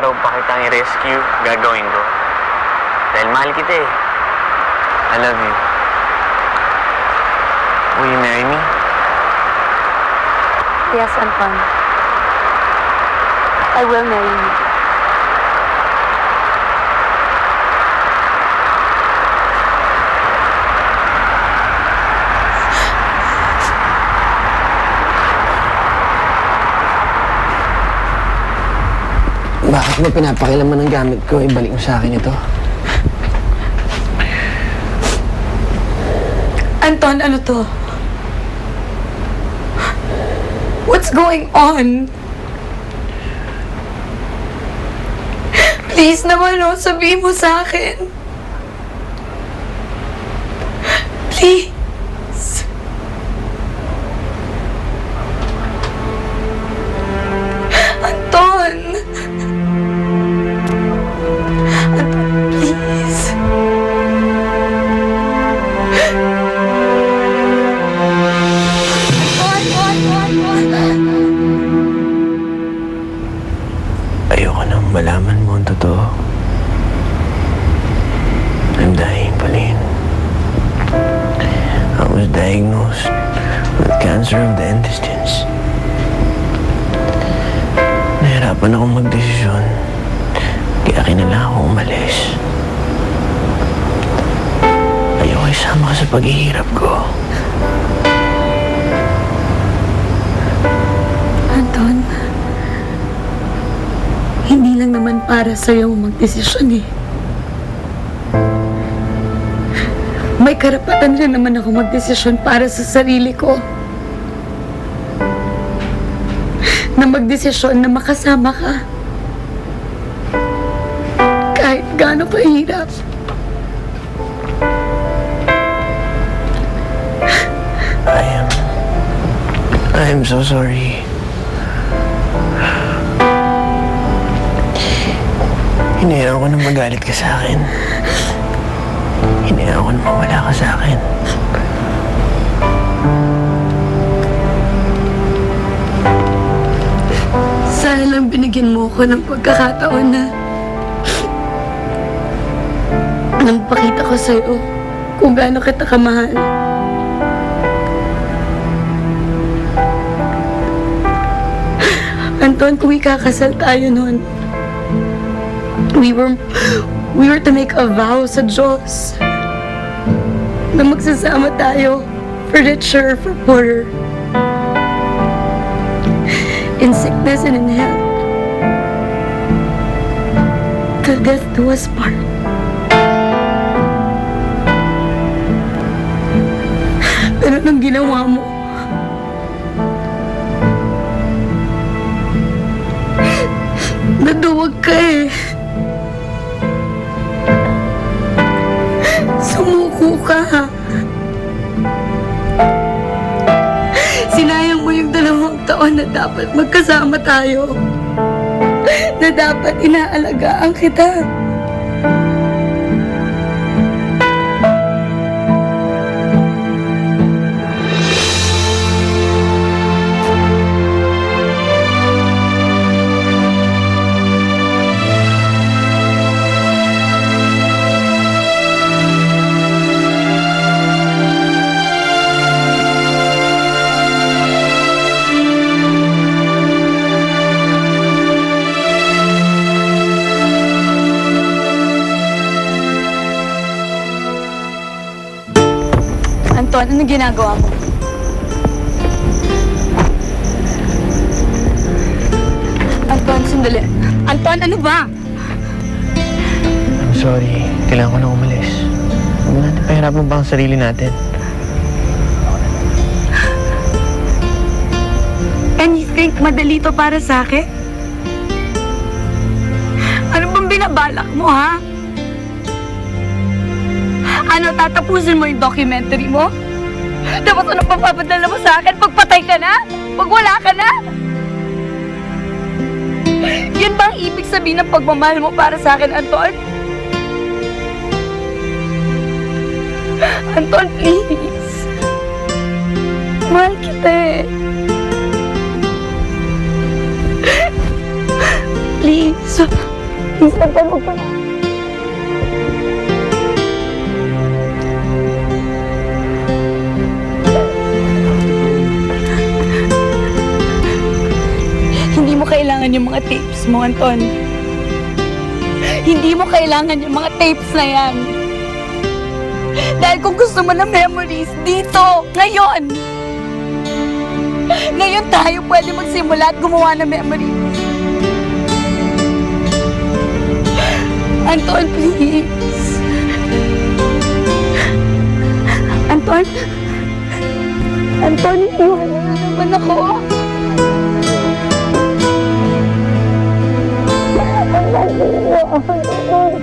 araw pa kitang i-rescue, gagawin ko. Dahil mahal kita eh. I love you. Will you marry me? Yes, Anton. I will marry you. Bakit mo pinapakilaman ng gamit ko? Ibalik mo sa akin ito. Anton, ano to? What's going on? Please naman, oh, sabihin mo sa akin. Please. Anton. Anton, please. Ayoko nang malaman mo ang totoo. I'm dying, Pauline. I was diagnosed with cancer of the intestines. Nahirapan akong magdesisyon, kaya kinailangan akong umalis. Ayoko isama ka sa paghihirap ko. Anton, hindi lang naman para sa'yo magdesisyon eh. May karapatan rin naman ako magdesisyon para sa sarili ko. Na magdesisyon na makasama ka. Kahit gaano kahirap. I am so sorry. Hinayaan ko na magalit ka sa akin. Hinayaan ko na mawala ka sa akin. Sana lang binigyan mo ko ng pagkakataon na nang pakita ko sa'yo kung gaano kita kamahal. Anton, kung ikakasal tayo noon, we were to make a vow sa Diyos na magsasama tayo, for richer, for poorer, in sickness and in health, till death do us part. Pero nung ginawa mo, naduwag ka eh. Sumuko ka. Sinayang mo yung 2 taon na dapat magkasama tayo. Na dapat inaalagaan kita. Anton, ano ginagawa mo? Anton, sandali. Anton, ano ba? I'm sorry. Kailangan ko na umalis. Huwag natin pahirapan pa ang sarili natin. And you think madali to para sa akin? Ano bang binabalak mo, ha? Ano, tatapusin mo yung documentary mo? Tapos ano pang papadala mo sa akin? Pagpatay ka na? Pag wala ka na? Yan ba ang ibig sabihin ng pagmamahal mo para sa akin, Anton? Anton, please. Mahal kita eh. Please. Please, Anton, huwag ka na. Hindi mo kailangan yung mga tapes mo, Anton. Hindi mo kailangan yung mga tapes na yan. Dahil kung gusto mo ng memories, dito, ngayon. Ngayon tayo pwede magsimula at gumawa ng memories. Anton, please. Anton? Anton, iwan mo na naman ako. Anton,